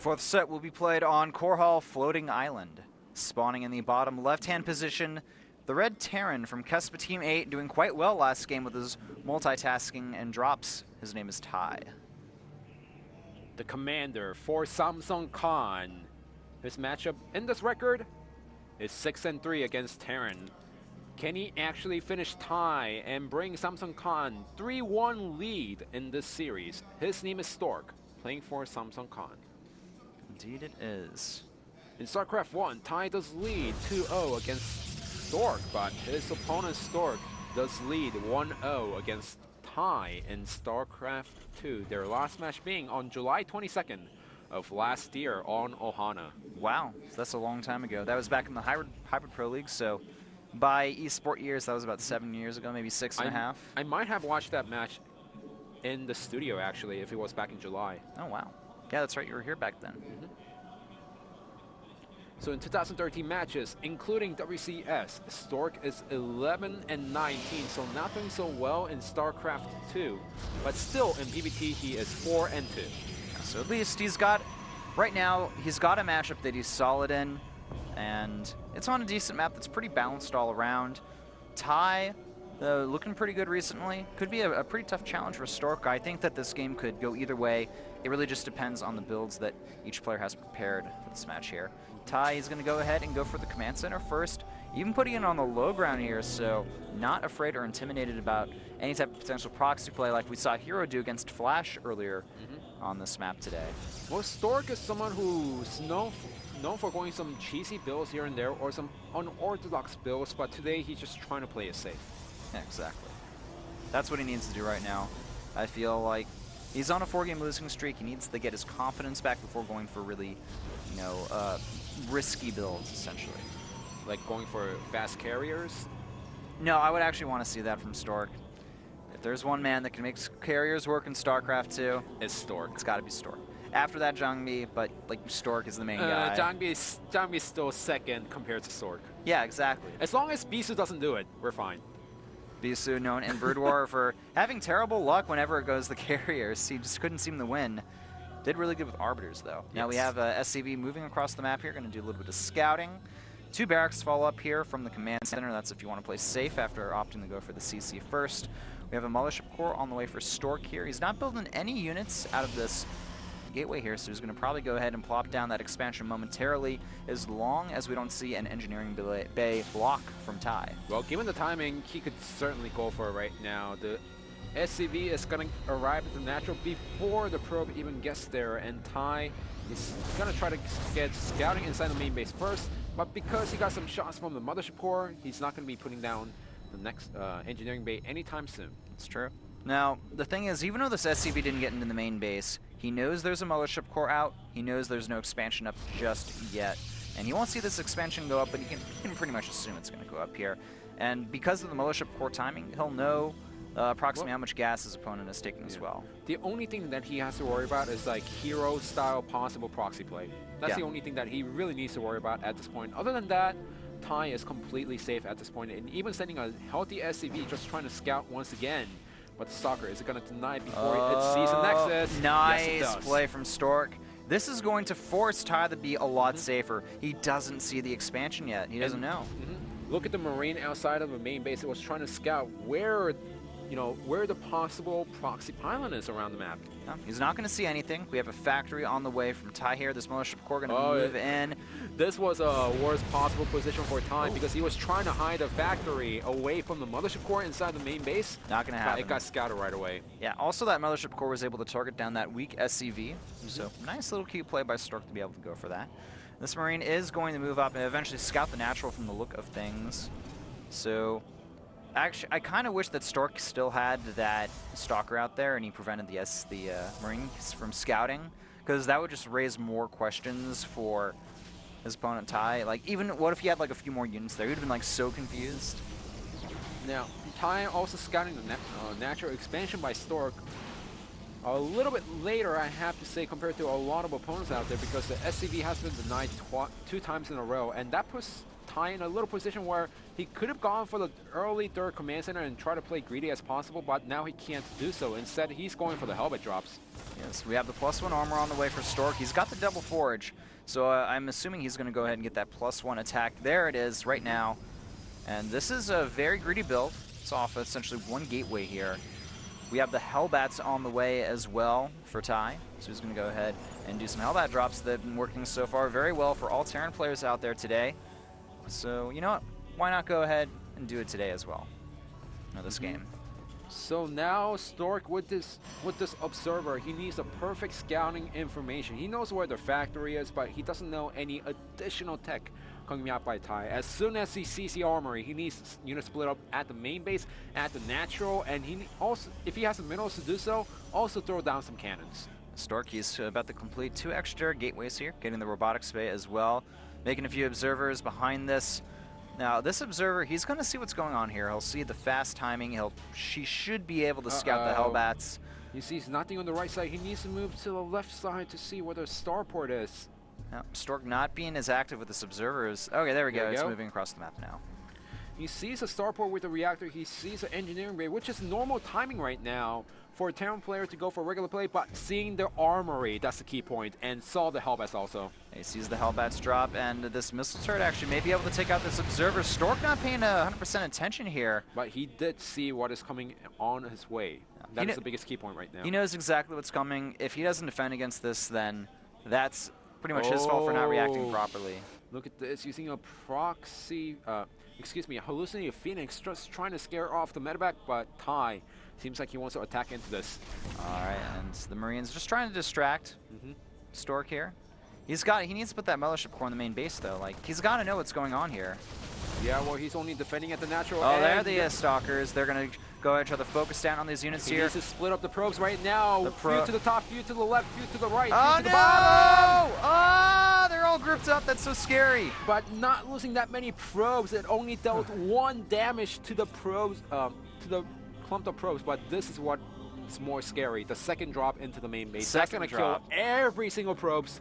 Fourth set will be played on Korhal Floating Island. Spawning in the bottom left-hand position, the red Terran from Kespa Team 8 doing quite well last game with his multitasking and drops. His name is Ty. The commander for Samsung Khan. His matchup in this record is 6-3 against Terran. Can he actually finish Ty and bring Samsung Khan 3-1 lead in this series? His name is Stork, playing for Samsung Khan. Indeed it is. In Starcraft 1, Ty does lead 2-0 against Stork, but his opponent Stork does lead 1-0 against Ty in Starcraft 2, their last match being on July 22nd of last year on Ohana. Wow, so that's a long time ago. That was back in the Hybrid Pro League, so by esport years, that was about 7 years ago, maybe 6.5. I might have watched that match in the studio, actually, if it was back in July. Oh, wow. Yeah, that's right, you were here back then. So in 2013 matches, including WCS, Stork is 11-19, so not doing so well in StarCraft 2. But still, in PBT, he is 4-2. So at least he's got, right now, he's got a matchup that he's solid in, and it's on a decent map that's pretty balanced all around. Ty, looking pretty good recently. Could be a pretty tough challenge for Stork. I think that this game could go either way. It really just depends on the builds that each player has prepared for this match here. Ty is going to go ahead and go for the command center first, even putting it on the low ground here, so not afraid or intimidated about any type of potential proxy play like we saw Hero do against Flash earlier on this map today. Well, Stork is someone who's known for going some cheesy builds here and there, or some unorthodox builds, but today he's just trying to play it safe. Yeah, exactly. That's what he needs to do right now. I feel like he's on a 4-game losing streak. He needs to get his confidence back before going for really, you know, risky builds, essentially. Like going for fast carriers? No, I would actually want to see that from Stork. If there's one man that can make carriers work in StarCraft 2, it's Stork. It's got to be Stork. After that, Zhangmi, but like Stork is the main guy. Zhangmi is still second compared to Stork. Yeah, exactly. As long as Bisu doesn't do it, we're fine. Bisu, known in Brood War for having terrible luck whenever it goes the carriers. He just couldn't seem to win. Did really good with Arbiters, though. Yes. Now we have SCV moving across the map here, going to do a little bit of scouting. 2 barracks fall up here from the command center. That's if you want to play safe after opting to go for the CC first. We have a Mothership Core on the way for Stork here. He's not building any units out of this gateway here, so he's going to probably go ahead and plop down that expansion momentarily, as long as we don't see an engineering bay block from Ty. Well, given the timing, he could certainly go for it right now. The SCV is going to arrive at the natural before the probe even gets there, and Ty is going to try to get scouting inside the main base first, but because he got some shots from the Mothership Core, he's not going to be putting down the next engineering bay anytime soon. That's true. Now, the thing is, even though this SCV didn't get into the main base, he knows there's a Mothership Core out, he knows there's no expansion up just yet, and he won't see this expansion go up, but he can pretty much assume it's going to go up here. And because of the Mothership Core timing, he'll know approximately how much gas his opponent is taking as well. The only thing that he has to worry about is like hero-style possible proxy play. That's the only thing that he really needs to worry about at this point. Other than that, Ty is completely safe at this point, and even sending a healthy SCV just trying to scout once again. But the Stalker, is it going to deny before it sees the Nexus? Nice yes, play from Stork. This is going to force Ty to be a lot safer. He doesn't see the expansion yet. He doesn't know. Look at the Marine outside of the main base. It was trying to scout where, you know, where the possible proxy pylon is around the map. No, he's not going to see anything. We have a factory on the way from Ty here. This Mothership Core going to move in. This was a worst possible position for Ty because he was trying to hide a factory away from the Mothership Core inside the main base. Not going to happen. It got scouted right away. Yeah, also that Mothership Core was able to target down that weak SCV. So nice little cute play by Stork to be able to go for that. This Marine is going to move up and eventually scout the natural from the look of things. So actually, I kind of wish that Stork still had that Stalker out there and he prevented the Marines from scouting, because that would just raise more questions for his opponent Ty. Like, even what if he had like a few more units there? He'd have been like so confused. Now, Ty also scouting the natural expansion by Stork a little bit later, I have to say, compared to a lot of opponents out there, because the SCV has been denied 2 times in a row, and that puts Ty in a little position where he could have gone for the early third command center and try to play greedy as possible, but now he can't do so. Instead, he's going for the helmet drops. Yes, we have the +1 armor on the way for Stork. He's got the double forge, so I'm assuming he's going to go ahead and get that +1 attack. There it is right now. And this is a very greedy build. It's off essentially one gateway here. We have the Hellbats on the way as well for Ty. So he's going to go ahead and do some Hellbat drops that have been working so far very well for all Terran players out there today. So, you know what? Why not go ahead and do it today as well? This game. So now Stork with this observer, he needs the perfect scouting information. He knows where the factory is, but he doesn't know any additional tech coming out by Ty. As soon as he sees the armory, he needs units split up at the main base, at the natural, and he also, if he has the minerals to do so, also throw down some cannons. Stork, he's about to complete 2 extra gateways here, getting the robotics bay as well, making a few observers behind this. Now, this observer, he's going to see what's going on here. He'll see the fast timing. She should be able to scout the Hellbats. He sees nothing on the right side. He needs to move to the left side to see where the starport is. Now, Stork not being as active with this observers. Okay, there we go. It's moving across the map now. He sees a starport with the reactor. He sees an engineering bay, which is normal timing right now for a Terran player to go for regular play, but seeing the armory, that's the key point, and saw the Hellbats also. He sees the Hellbats drop, and this missile turret actually may be able to take out this observer. Stork not paying 100% attention here. But he did see what is coming on his way. That is the biggest key point right now. He knows exactly what's coming. If he doesn't defend against this, then that's pretty much his fault for not reacting properly. Look at this, using a proxy, a hallucinated Phoenix, just trying to scare off the medevac, but Ty seems like he wants to attack into this. Alright, and the Marines just trying to distract Stork here. He needs to put that mothership core in the main base though. Like, he's got to know what's going on here. Yeah, well, he's only defending at the natural. Oh, there are the Stalkers. They're going to go ahead and try to focus down on these units here. He needs to split up the probes right now. Few to the top, few to the left, few to the right, few to the bottom. Oh, they're all grouped up. That's so scary. But not losing that many probes. It only dealt 1 damage to the probes, to the clumped up probes. But this is what's more scary. The second drop into the main base. That's going to kill every single probes.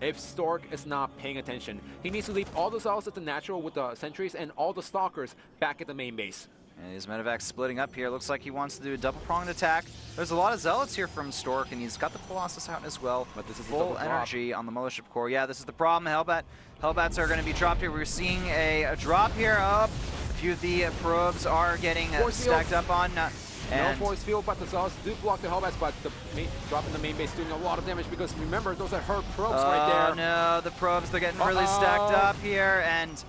If Stork is not paying attention, he needs to leave all the cells at the natural with the sentries and all the stalkers back at the main base. And these medevacs splitting up here. Looks like he wants to do a double-pronged attack. There's a lot of zealots here from Stork, and he's got the Colossus out as well. But this is full energy on the mothership core. Yeah, this is the problem. Hellbats are going to be dropped here. We're seeing a drop here. A few of the probes are getting stacked up on. No force field, but the cells do block the Hellbats, but the drop in the main base doing a lot of damage because remember, those are her probes right there. Oh no, the probes, they're getting really stacked up here, and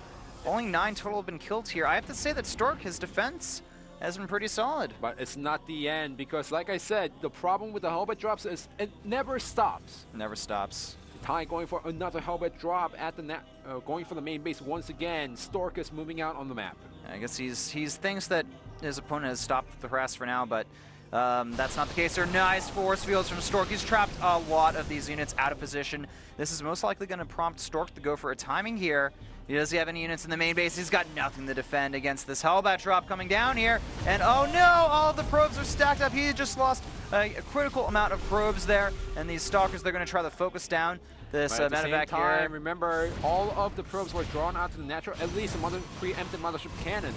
only 9 total have been killed here. I have to say that Stork, his defense has been pretty solid. But it's not the end because, like I said, the problem with the Hellbat drops is it never stops. Never stops. Ty going for another Hellbat drop at the going for the main base once again. Stork is moving out on the map. I guess he thinks that his opponent has stopped the harass for now, but that's not the case. They're nice force fields from Stork. He's trapped a lot of these units out of position. This is most likely going to prompt Stork to go for a timing here. Does he have any units in the main base? He's got nothing to defend against this Hellbat drop coming down here. And oh no, all of the probes are stacked up. He just lost a critical amount of probes there. And these Stalkers, they're going to try to focus down this medevac here. Remember, all of the probes were drawn out to the natural, at least a preempted mothership cannon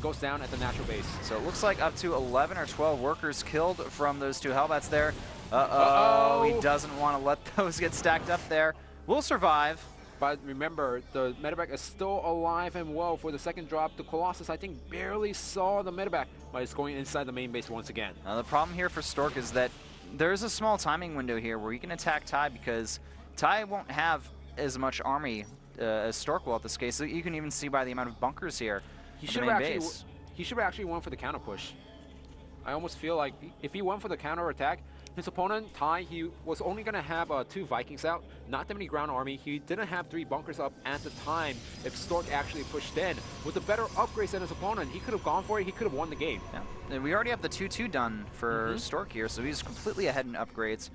goes down at the natural base. So it looks like up to 11 or 12 workers killed from those 2 Hellbats there. He doesn't want to let those get stacked up there. We'll survive. But remember, the medevac is still alive and well for the second drop. The Colossus, I think, barely saw the medevac, but it's going inside the main base once again. Now, the problem here for Stork is that there's a small timing window here where you can attack Ty because Ty won't have as much army as Stork will at this case. So you can even see by the amount of bunkers here. He should have actually went for the counter push. I almost feel like if he went for the counter attack, his opponent, Ty, he was only going to have 2 Vikings out, not that many ground army. He didn't have 3 bunkers up at the time if Stork actually pushed in. With the better upgrades than his opponent, he could have gone for it, he could have won the game. Yeah. And we already have the 2-2 done for Stork here, so he's completely ahead in upgrades.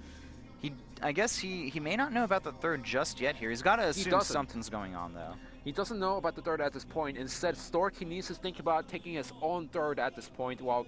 I guess he may not know about the 3rd just yet here. He's got to assume something's going on, though. He doesn't know about the 3rd at this point. Instead, Stork, he needs to think about taking his own 3rd at this point while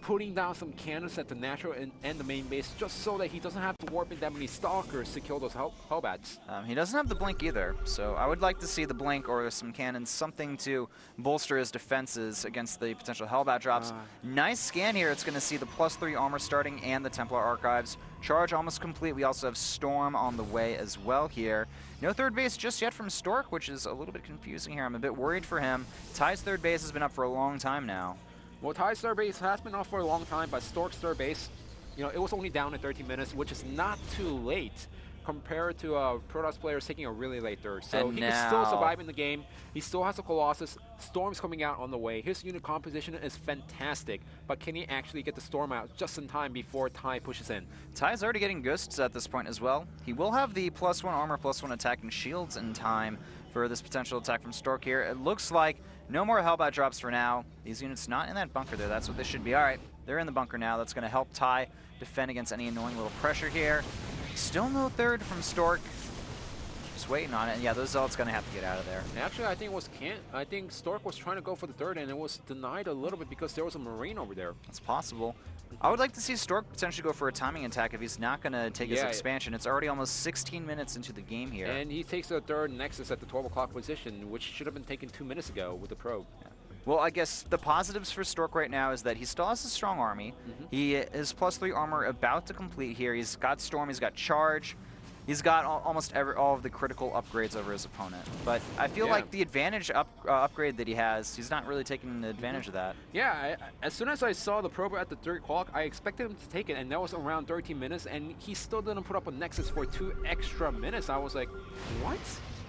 putting down some cannons at the natural and the main base just so that he doesn't have to warp in that many stalkers to kill those Hellbats. He doesn't have the blink either, so I would like to see the blink or some cannons, something to bolster his defenses against the potential Hellbat drops. Nice scan here. It's going to see the +3 armor starting and the Templar Archives. Charge almost complete. We also have Storm on the way as well here. No third base just yet from Stork, which is a little bit confusing here. I'm a bit worried for him. Ty's third base has been up for a long time now. Well, Ty's third base has been off for a long time, but Stork's third base, you know, it was only down in 13 minutes, which is not too late compared to Protoss players taking a really late third. So he can still survive in the game. He still has a Colossus. Storm's coming out on the way. His unit composition is fantastic, but can he actually get the Storm out just in time before Ty pushes in? Ty's already getting ghosts at this point as well. He will have the +1 armor, +1 attack and shields in time for this potential attack from Stork here. It looks like no more Hellbat drops for now. These units not in that bunker there. That's what they should be. All right, they're in the bunker now. That's going to help Ty defend against any annoying little pressure here. Still no third from Stork. Just waiting on it. And yeah, those Zealots going to have to get out of there. Actually, I think it was I think Stork was trying to go for the third, and it was denied a little bit because there was a Marine over there. It's possible. I would like to see Stork potentially go for a timing attack if he's not going to take his expansion. It's already almost 16 minutes into the game here. And he takes the third Nexus at the 12 o'clock position, which should have been taken 2 minutes ago with the probe. Yeah. Well, I guess the positives for Stork right now is that he still has a strong army. He is +3 armor about to complete here. He's got Storm, he's got Charge. He's got almost all of the critical upgrades over his opponent. But I feel like the advantage upgrade that he has, he's not really taking advantage of that. Yeah, as soon as I saw the probe at the 3 o'clock, I expected him to take it, and that was around 13 minutes, and he still didn't put up a Nexus for 2 extra minutes. I was like, what?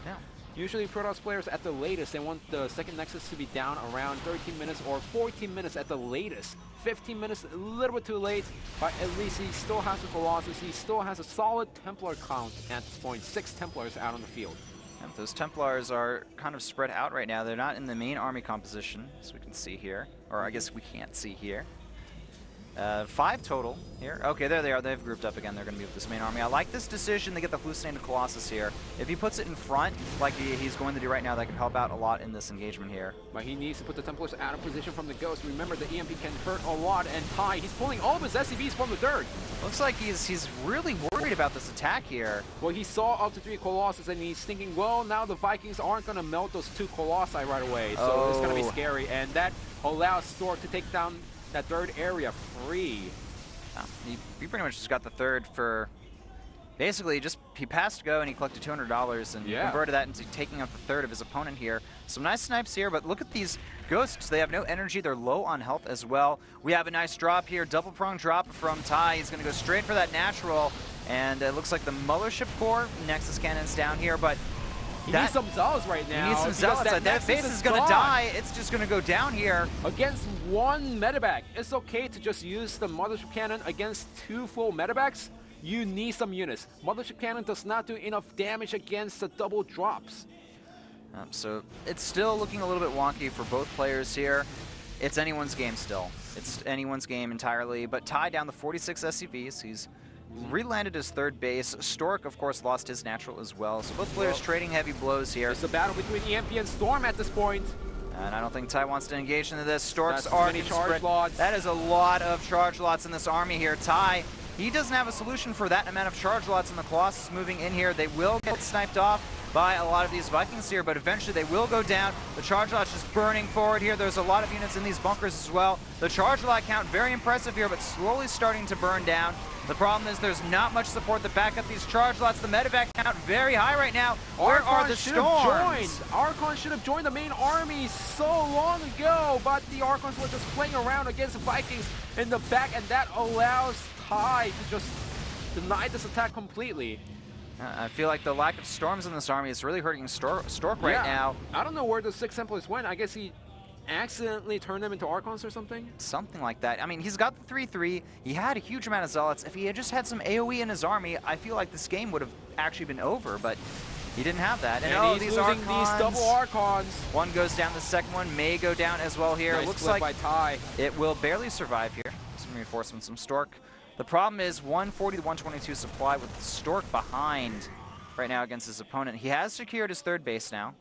Yeah. Usually Protoss players at the latest, they want the second Nexus to be down around 13 minutes or 14 minutes at the latest. 15 minutes, a little bit too late, but at least he still has a Colossus. He still has a solid Templar count at this point. 6 Templars out on the field. And those Templars are kind of spread out right now. They're not in the main army composition, as we can see here. Or I guess we can't see here. 5 total here. Okay, there they are. They've grouped up again. They're going to be with this main army. I like this decision to get the hallucinated Colossus here. If he puts it in front, like he's going to do right now, that can help out a lot in this engagement here. But he needs to put the Templars out of position from the Ghost. Remember, the EMP can hurt a lot, and Ty, he's pulling all of his SCVs from the third. Looks like he's really worried about this attack here. Well, he saw up to 3 Colossus, and he's thinking, well, now the Vikings aren't going to melt those 2 Colossi right away, so it's going to be scary, and that allows Stork to take down that third area free. He pretty much just got the third for basically he passed go and he collected $200 and converted that into taking out the third of his opponent here. Some nice snipes here, but look at these Ghosts. They have no energy. They're low on health as well. We have a nice drop here, double prong drop from Ty. He's going to go straight for that natural, and it looks like the Mothership Core Nexus Cannon's down here, but he needs some Zealots right now. He needs some Zealots. That base is going to die. It's just going to go down here. Against one medevac. It's okay to just use the Mothership Cannon against 2 full medevacs. You need some units. Mothership Cannon does not do enough damage against the double drops. So it's still looking a little bit wonky for both players here. It's anyone's game still. It's anyone's game entirely. But Ty down to 46 SCVs. He's re-landed his third base. Stork, of course, lost his natural as well. So both players trading heavy blows here. It's a battle between EMP and Storm at this point. And I don't think Ty wants to engage into this. Stork's army charge lots. That is a lot of charge lots in this army here. Ty, he doesn't have a solution for that amount of charge lots, and the Colossus moving in here. They will get sniped off by a lot of these Vikings here, but eventually they will go down. The charge lot just burning forward here. There's a lot of units in these bunkers as well. The charge lot count, very impressive here, but slowly starting to burn down. The problem is there's not much support to back up these charge lots. The medevac count very high right now. Where are the Storms? Archons should have joined the main army so long ago, but the Archons were just playing around against the Vikings in the back, and that allows Ty to just deny this attack completely. I feel like the lack of Storms in this army is really hurting Stork right now. I don't know where the 6 Templars went. I guess he accidentally turned them into Archons or something? Something like that. I mean, he's got the 3-3. He had a huge amount of Zealots. If he had just had some AoE in his army, I feel like this game would have actually been over, but he didn't have that. And he's losing these double Archons. One goes down, the second one may go down as well here. Nice Looks like by Ty. It will barely survive here. Some reinforcements from Stork. The problem is 140 to 122 supply with Stork behind right now against his opponent. He has secured his third base now.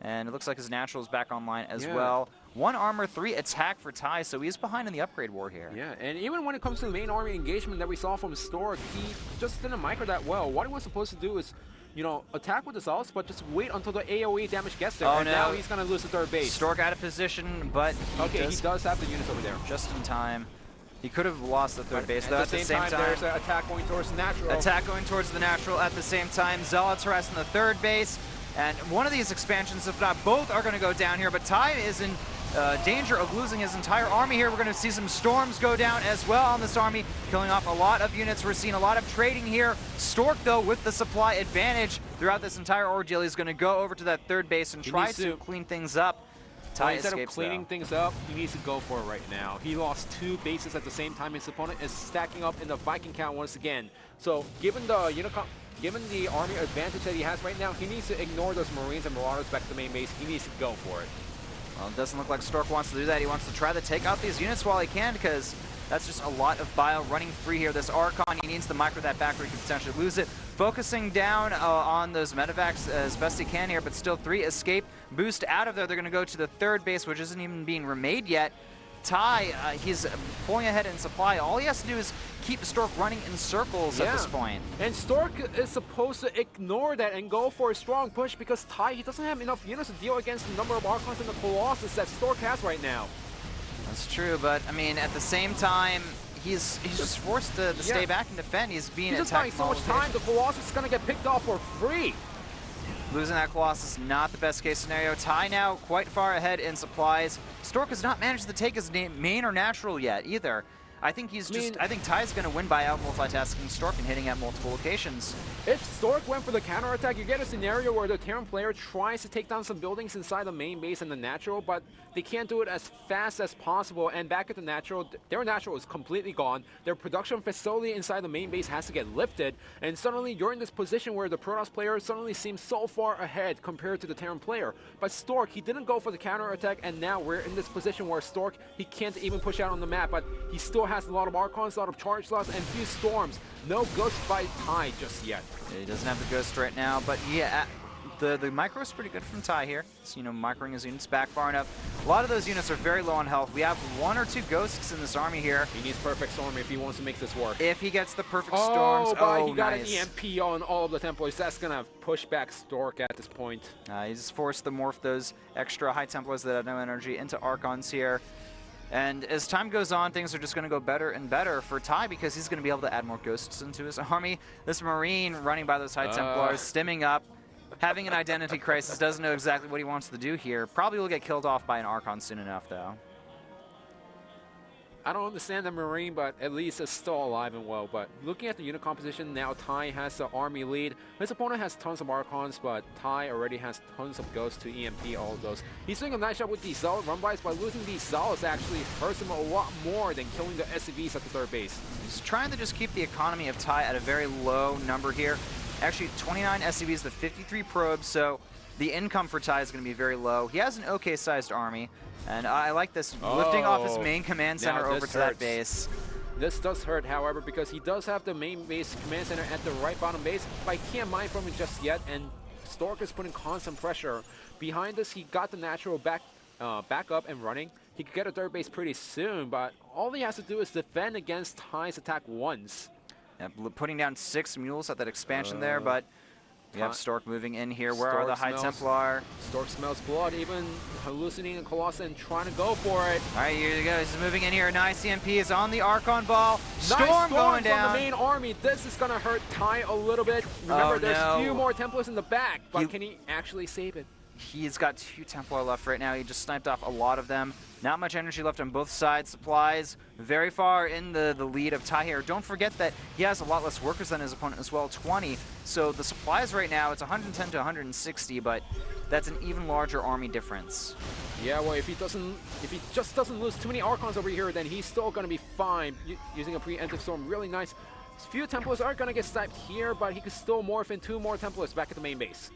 And it looks like his natural is back online as well. 1 armor, 3 attack for Ty, so he's behind in the upgrade war here. Yeah, and even when it comes to the main army engagement that we saw from Stork, he just didn't micro that well. What he was supposed to do is, you know, attack with the Zealots, but just wait until the AoE damage gets there. And now he's going to lose the third base. Stork out of position, but he does have the units over there. Just in time. He could have lost the third base, though. At the same time, there's an attack going towards the natural. Attack going towards the natural at the same time. Zealots harassing the third base. And one of these expansions, if not both, are going to go down here. But Ty is in danger of losing his entire army here. We're going to see some storms go down as well on this army, killing off a lot of units. We're seeing a lot of trading here. Stork, though, with the supply advantage throughout this entire ordeal, he's going to go over to that third base and try to clean things up. Ty instead of cleaning things up, he needs to go for it right now. He lost 2 bases at the same time. His opponent is stacking up in the Viking count once again. So given the army advantage that he has right now, he needs to ignore those Marines and Marauders back to the main base. He needs to go for it. Well, it doesn't look like Stork wants to do that. He wants to try to take out these units while he can, because that's just a lot of bile running free here. This Archon, he needs to micro that back or he could potentially lose it. Focusing down on those medevacs as best he can here, but still 3 escape. Boost out of there. They're going to go to the third base, which isn't even being remade yet. Ty, he's pulling ahead in supply. All he has to do is keep Stork running in circles at this point. And Stork is supposed to ignore that and go for a strong push, because Ty, he doesn't have enough units to deal against the number of Archons and the Colossus that Stork has right now. That's true, but I mean, at the same time, he's just forced to stay back and defend. He's being attacked. He's just buying so much time. The Colossus is going to get picked off for free. Losing that Colossus, not the best case scenario. Ty now quite far ahead in supplies. Stork has not managed to take his main or natural yet either. I think I think Ty's going to win by out multitasking Stork and hitting at multiple locations. If Stork went for the counterattack, you get a scenario where the Terran player tries to take down some buildings inside the main base and the natural, but they can't do it as fast as possible. And back at the natural, their natural is completely gone. Their production facility inside the main base has to get lifted. And suddenly you're in this position where the Protoss player suddenly seems so far ahead compared to the Terran player. But Stork, he didn't go for the counterattack, and now we're in this position where Stork, he can't even push out on the map, but he still has a lot of Archons, a lot of charge slots, and few storms. No Ghost by Ty just yet. Yeah, he doesn't have the Ghost right now, but yeah, the micro is pretty good from Ty here. So, you know, microing his units back far enough. A lot of those units are very low on health. We have 1 or 2 Ghosts in this army here. He needs perfect storm if he wants to make this work. If he gets the perfect storms, he got an EMP on all of the Templars. That's gonna push back Stork at this point. He's forced to morph those extra high Templars that have no energy into Archons here. And as time goes on, things are just going to go better and better for Ty, because he's going to be able to add more Ghosts into his army. This Marine running by those high Templars, stimming up, having an identity crisis, doesn't know exactly what he wants to do here. Probably will get killed off by an Archon soon enough, though. I don't understand the Marine, but at least it's still alive and well. But looking at the unit composition, now Ty has the army lead. His opponent has tons of Archons, but Ty already has tons of Ghosts to EMP all of those. He's doing a nice job with these Zealot run-bys, but losing these Zealots actually hurts him a lot more than killing the SCVs at the third base. He's trying to just keep the economy of Ty at a very low number here. Actually, 29 SCVs to 53 probes, so the income for Ty is going to be very low. He has an okay-sized army. And I like this, lifting off his main command center over to that base. This does hurt, however, because he does have the main base command center at the right bottom base, but he can't mine from it just yet, and Stork is putting constant pressure. Behind this, he got the natural back up and running. He could get a third base pretty soon, but all he has to do is defend against Ty's attack once. Yeah, putting down 6 mules at that expansion there, but we have Stork moving in here. Where are the High Templar? Stork smells blood, even hallucinating a Colossus and trying to go for it. All right, here he goes. He's moving in here. Nice EMP is on the Archon ball. Storm going down. From the main army. This is going to hurt Ty a little bit. Remember, there's a few more Templars in the back, but can he actually save it? He's got 2 Templar left right now. He just sniped off a lot of them. Not much energy left on both sides. Supplies very far in the lead of Ty here. Don't forget that he has a lot less workers than his opponent as well, 20. So the supplies right now, it's 110 to 160, but that's an even larger army difference. Yeah, well, if he just doesn't lose too many Archons over here, then he's still going to be fine. Using a preemptive storm, really nice. A few Templars are going to get sniped here, but he could still morph in 2 more Templars back at the main base.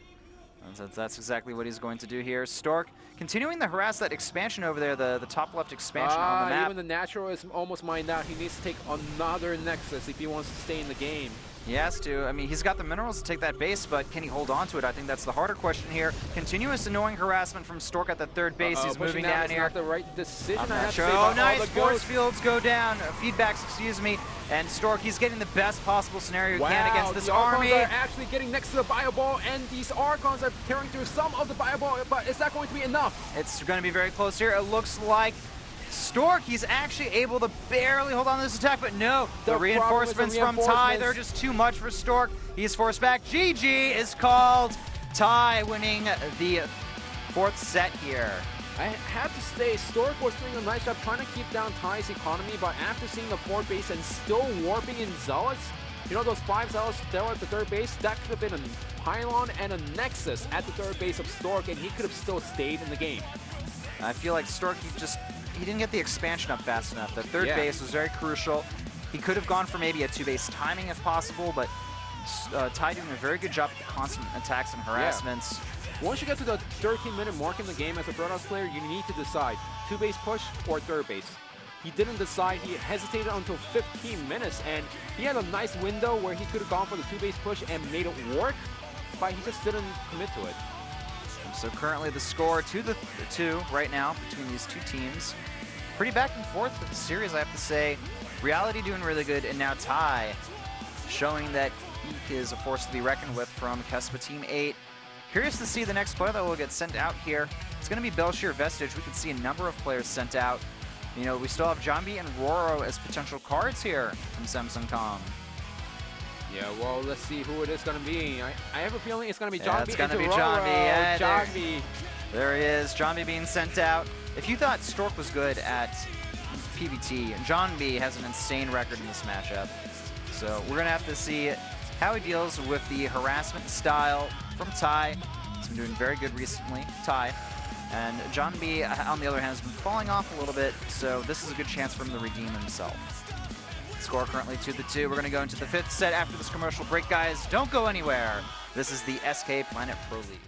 That's exactly what he's going to do here. Stork continuing to harass that expansion over there, the top left expansion on the map. Even the natural is almost mined out. He needs to take another Nexus if he wants to stay in the game. He has to. I mean, he's got the minerals to take that base, but can he hold on to it? I think that's the harder question here. Continuous annoying harassment from Stork at the third base. He's moving down here. Not the right decision. I'm not sure. Oh, nice. Force fields go down. Feedbacks, excuse me. And Stork, he's getting the best possible scenario he can against this army. Archons are actually getting next to the bio ball, and these Archons are tearing through some of the bio ball, but is that going to be enough? It's going to be very close here. It looks like Stork, he's actually able to barely hold on to this attack, but no, the reinforcements from Ty, they're just too much for Stork. He's forced back. GG is called. Ty winning the 4th set here. I have to say, Stork was doing a nice job trying to keep down Ty's economy, but after seeing the 4th base and still warping in Zealots, you know those 5 Zealots there at the 3rd base, that could have been a pylon and a Nexus at the 3rd base of Stork, and he could have still stayed in the game. I feel like Stork, he didn't get the expansion up fast enough. The 3rd base was very crucial. He could have gone for maybe a 2-base timing if possible, but Ty doing a very good job with the constant attacks and harassments. Once you get to the 13-minute mark in the game as a Protoss player, you need to decide 2-base push or 3rd base. He didn't decide. He hesitated until 15 minutes, and he had a nice window where he could have gone for the 2-base push and made it work, but he just didn't commit to it. So currently the score 2-2 right now between these two teams. Pretty back and forth with the series, I have to say. Reality doing really good, and now Ty showing that he is a force to be reckoned with from Kespa Team 8. Curious to see the next player that will get sent out here. It's going to be Belshir Vestige. We can see a number of players sent out. You know, we still have Jambi and Roro as potential cards here from Samsung Com. Yeah, well, let's see who it is going to be. I have a feeling it's going to be Jambi. Yeah, it's going to be Jambi. Yeah, Jambi. There he is, Jambi being sent out. If you thought Stork was good at PvT, Jambi has an insane record in this matchup. So we're going to have to see how he deals with the harassment style from Ty. He's been doing very good recently, Ty. And Jambi, on the other hand, has been falling off a little bit, so this is a good chance for him to redeem himself. Score currently 2-2. We're going to go into the 5th set after this commercial break, guys. Don't go anywhere. This is the SK Planet Pro League.